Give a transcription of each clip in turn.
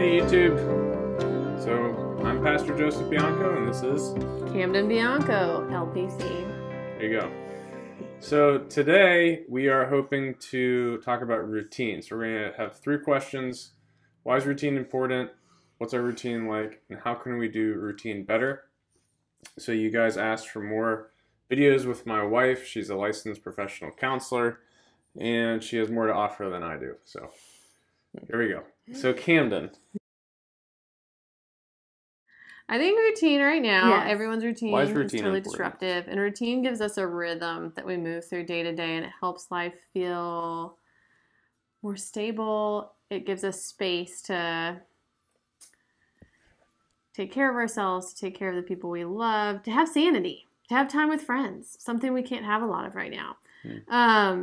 Hey YouTube. So I'm Pastor Joseph Bianco and this is Camden Bianco, LPC. There you go. So today we are hoping to talk about routines. We're going to have 3 questions. Why is routine important? What's our routine like? And how can we do routine better? So you guys asked for more videos with my wife. She's a licensed professional counselor and she has more to offer than I do. So here we go. So Camden. I think routine right now, Yes. Everyone's routine, Why is is routine totally important? disruptive. And routine gives us a rhythm that we move through day to day, and it helps life feel more stable. It gives us space to take care of ourselves, to take care of the people we love, to have sanity, to have time with friends, something we can't have a lot of right now.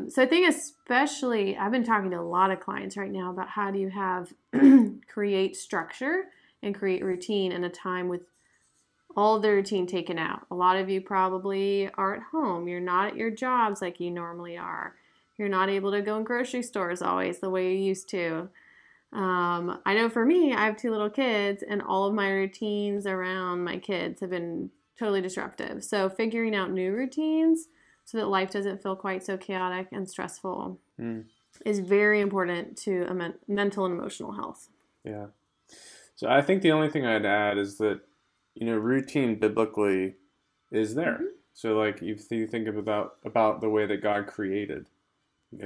So I think especially, I've been talking to a lot of clients right now about how do you have create structure and create routine in a time with all the routine taken out. A lot of you probably are at home. You're not at your jobs like you normally are. You're not able to go in grocery stores always the way you used to. I know for me, I have 2 little kids, and all of my routines around my kids have been totally disruptive. So figuring out new routines so that life doesn't feel quite so chaotic and stressful is very important to mental and emotional health. Yeah. So I think the only thing I'd add is that, routine biblically is there. Mm-hmm. So like if you think about the way that God created,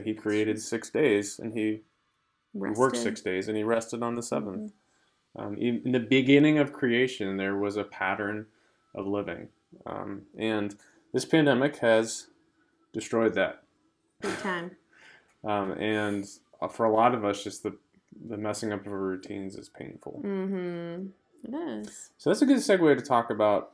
he created 6 days and he worked 6 days and he rested on the 7th. In the beginning of creation, there was a pattern of living. And this pandemic has destroyed that. Big time. And for a lot of us, just the messing up of our routines is painful. Mm-hmm. It is. So that's a good segue to talk about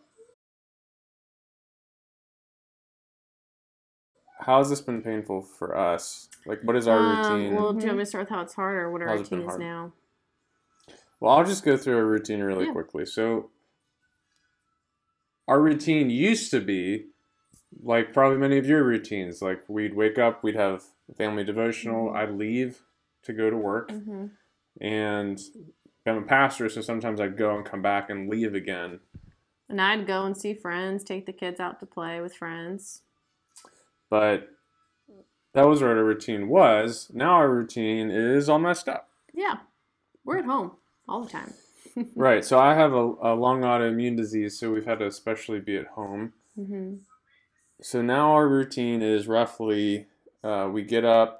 how has this been painful for us? Like, what is our routine? Well, do you want me to start with how it's hard, or what our How's it been routine is hard? now? Well, I'll just go through a routine really quickly. So our routine used to be like probably many of your routines. Like we'd wake up, we'd have a family devotional, I'd leave to go to work, and I'm a pastor, so sometimes I'd go and come back and leave again. And I'd go and see friends, take the kids out to play with friends. But that was what our routine was. Now our routine is all messed up. Yeah. We're at home all the time. Right. So I have a long autoimmune disease, so we've had to especially be at home. So now our routine is roughly we get up,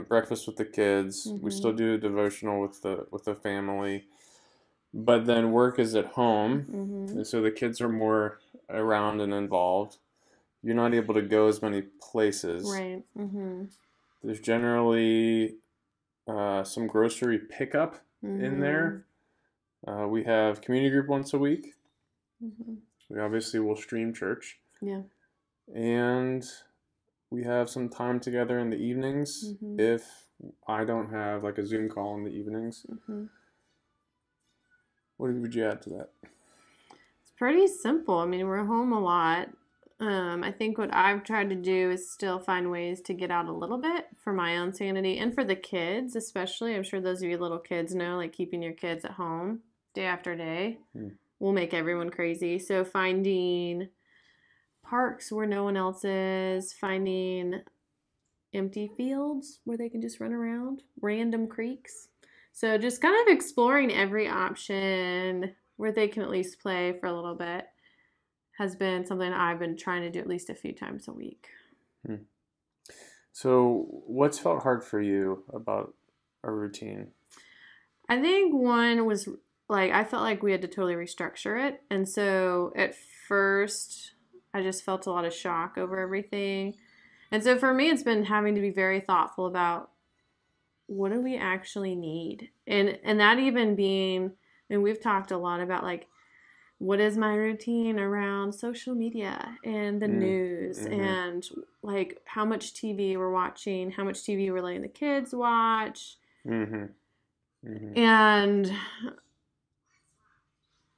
breakfast with the kids. We still do a devotional with the family, but then work is at home, and so the kids are more around and involved. You're not able to go as many places. Right. There's generally some grocery pickup in there. We have community group once a week. We obviously will stream church. Yeah. And we have some time together in the evenings if I don't have like a Zoom call in the evenings. What would you add to that? It's pretty simple. I mean, we're home a lot. I think what I've tried to do is still find ways to get out a little bit for my own sanity and for the kids, especially. I'm sure those of you little kids know, like keeping your kids at home day after day will make everyone crazy. So finding parks where no one else is, finding empty fields where they can just run around, random creeks. So just kind of exploring every option where they can at least play for a little bit has been something I've been trying to do at least a few times a week. So what's felt hard for you about a routine? I think one was like, I felt like we had to totally restructure it. And so at first I just felt a lot of shock over everything. And so for me, it's been having to be very thoughtful about what do we actually need? And that even being, and we've talked a lot about like, what is my routine around social media and the news and like how much TV we're watching, how much TV we're letting the kids watch. And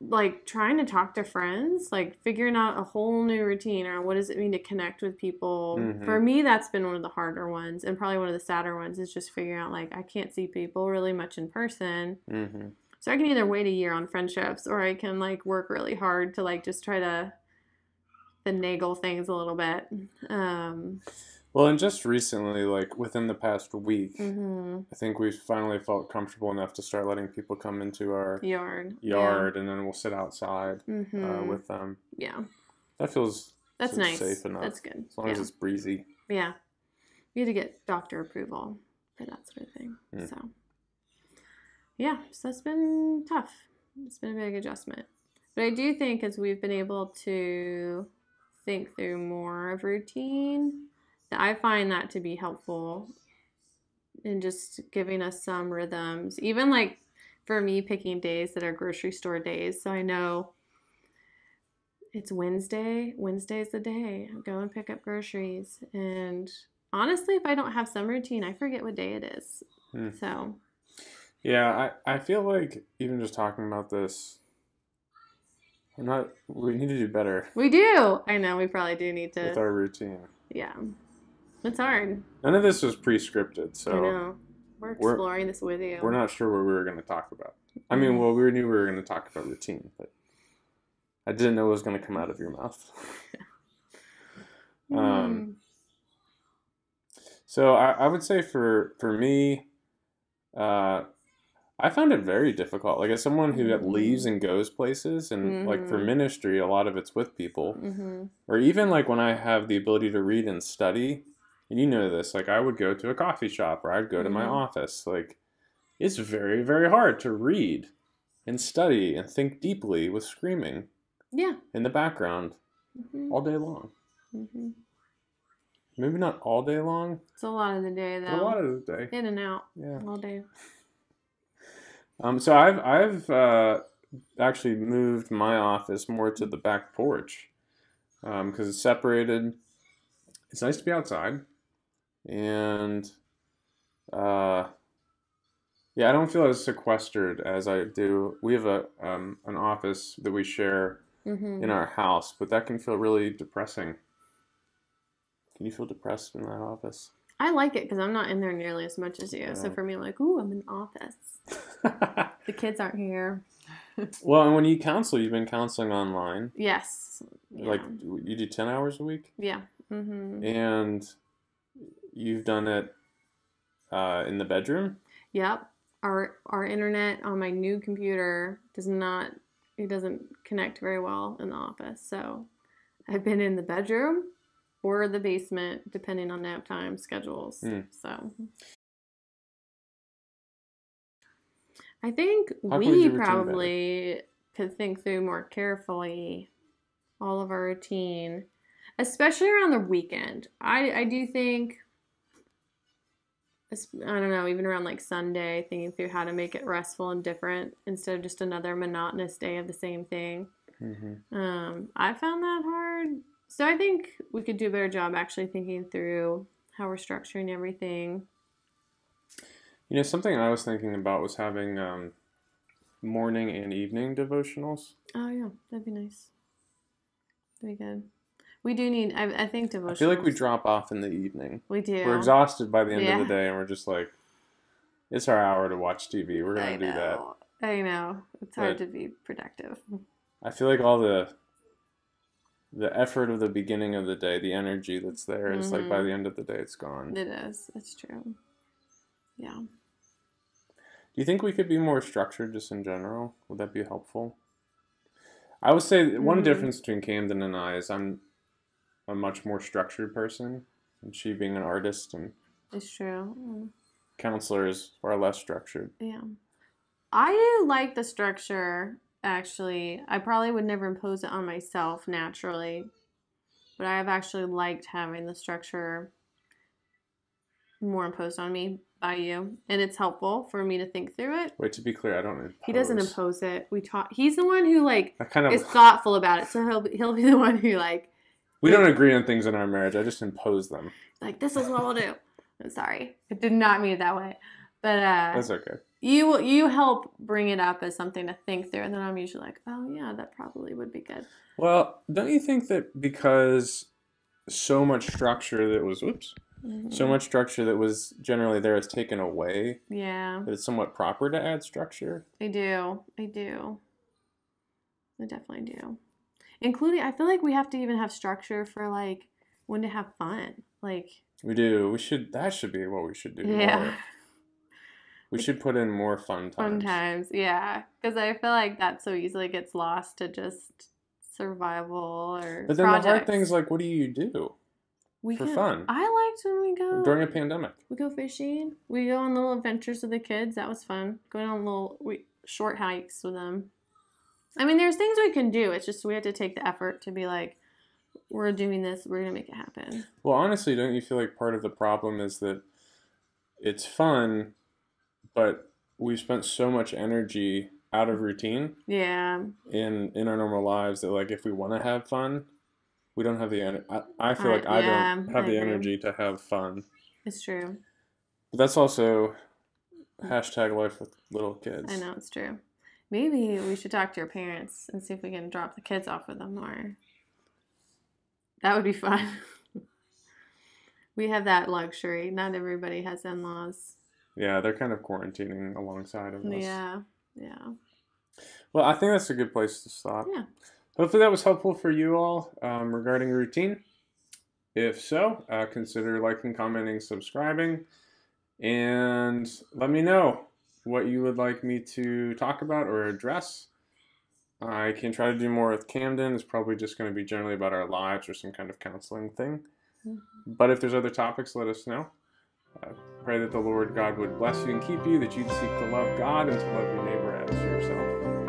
like trying to talk to friends, like figuring out a whole new routine or what does it mean to connect with people. Mm-hmm. For me, that's been one of the harder ones and probably one of the sadder ones is just figuring out like I can't see people really much in person. Mm-hmm. So I can either wait a year on friendships or I can like work really hard to like just try to finagle things a little bit. Well, and just recently, like within the past week, Mm-hmm. I think we finally felt comfortable enough to start letting people come into our Yard, and then we'll sit outside Mm-hmm. with them. Yeah, That feels that's nice. safe enough. That's good. As long as it's breezy. Yeah, you had to get doctor approval for that sort of thing. Mm. So, yeah, so that's been tough. It's been a big adjustment. But I do think as we've been able to think through more of routine, that I find that to be helpful in just giving us some rhythms. Even like for me, picking days that are grocery store days. So I know it's Wednesday. Wednesday's the day. I go and pick up groceries. And honestly, if I don't have some routine, I forget what day it is. So. Yeah, I feel like even just talking about this, we need to do better. We do. I know we probably do need to. With our routine. Yeah. It's hard. None of this was pre-scripted, so. I know. We're exploring this with you. We're not sure what we were going to talk about. I mean, well, we knew we were going to talk about routine, but I didn't know it was going to come out of your mouth. So I would say for me, I found it very difficult. Like as someone who leaves and goes places, and like for ministry, a lot of it's with people, or even like when I have the ability to read and study, and you know this, like I would go to a coffee shop or I'd go to my office. Like it's very, very hard to read and study and think deeply with screaming in the background all day long. Maybe not all day long. It's a lot of the day, though. But a lot of the day. In and out. Yeah. All day. So I've actually moved my office more to the back porch because it's separated. It's nice to be outside, and I don't feel as sequestered as I do. We have an office that we share in our house, but that can feel really depressing. Can you feel depressed in that office? I like it because I'm not in there nearly as much as you. Yeah. So for me, I'm like, ooh, I'm in the office. The kids aren't here. Well, and when you counsel, you've been counseling online. Yes. Yeah. Like you do 10 hours a week? Yeah. And you've done it in the bedroom? Yep. Our internet on my new computer doesn't connect very well in the office. So I've been in the bedroom or the basement, depending on nap time schedules. So I think we probably could think through more carefully all of our routine, especially around the weekend. I do think, I don't know, even around like Sunday, thinking through how to make it restful and different instead of just another monotonous day of the same thing. I found that hard. So I think we could do a better job actually thinking through how we're structuring everything. You know, something I was thinking about was having morning and evening devotionals. Oh, yeah. That'd be nice. That'd be good. We do need, I think, devotionals. I feel like we drop off in the evening. We do. We're exhausted by the end of the day, and we're just like, it's our hour to watch TV. We're going to do that. I know. It's hard to be productive. I feel like all the effort of the beginning of the day, the energy that's there, it's like by the end of the day, it's gone. It is. It's true. Yeah. Do you think we could be more structured just in general? Would that be helpful? I would say one difference between Camden and I is I'm a much more structured person, and she being an artist and it's true. Counselors are less structured. Yeah. I do like the structure, actually. I probably would never impose it on myself naturally, but I have actually liked having the structure more imposed on me by you, and it's helpful for me to think through it. Wait, to be clear, I don't impose. He doesn't impose it. He's the one who is thoughtful about it, so he'll be the one who we don't agree on things in our marriage. I just impose them. Like, this is what we'll do. I'm sorry. I did not mean it that way. But that's okay. you help bring it up as something to think through, and then I'm usually like, oh yeah, that probably would be good. Well, don't you think that because so much structure that was, so much structure that was generally there is taken away, Yeah, that it's somewhat proper to add structure? I do. I definitely do. Including, I feel like we have to even have structure for like when to have fun. Like, We do. That should be what we should do yeah. more. We should put in more fun times. Fun times, yeah. Because I feel like that so easily gets lost to just survival or But then projects. the hard thing is like, what do you do for fun? I liked when we go during a pandemic. We go fishing. We go on little adventures with the kids. That was fun. Going on little short hikes with them. I mean, there's things we can do. It's just we have to take the effort to be like, we're doing this. We're gonna make it happen. Well, honestly, don't you feel like part of the problem is that it's fun, but we've spent so much energy out of routine. Yeah. In our normal lives that like if we want to have fun, we don't have the energy. I feel like I don't have the energy to have fun. It's true. But that's also hashtag life with little kids. I know, it's true. Maybe we should talk to your parents and see if we can drop the kids off with them more. That would be fun. We have that luxury. Not everybody has in-laws. Yeah, they're kind of quarantining alongside of us. Yeah. Well, I think that's a good place to stop. Yeah. Hopefully that was helpful for you all regarding routine. If so, consider liking, commenting, subscribing, and let me know what you would like me to talk about or address. I can try to do more with Camden. It's probably just going to be generally about our lives or some kind of counseling thing. Mm-hmm. But if there's other topics, let us know. Pray that the Lord God would bless you and keep you, that you'd seek to love God and to love your neighbor as yourself.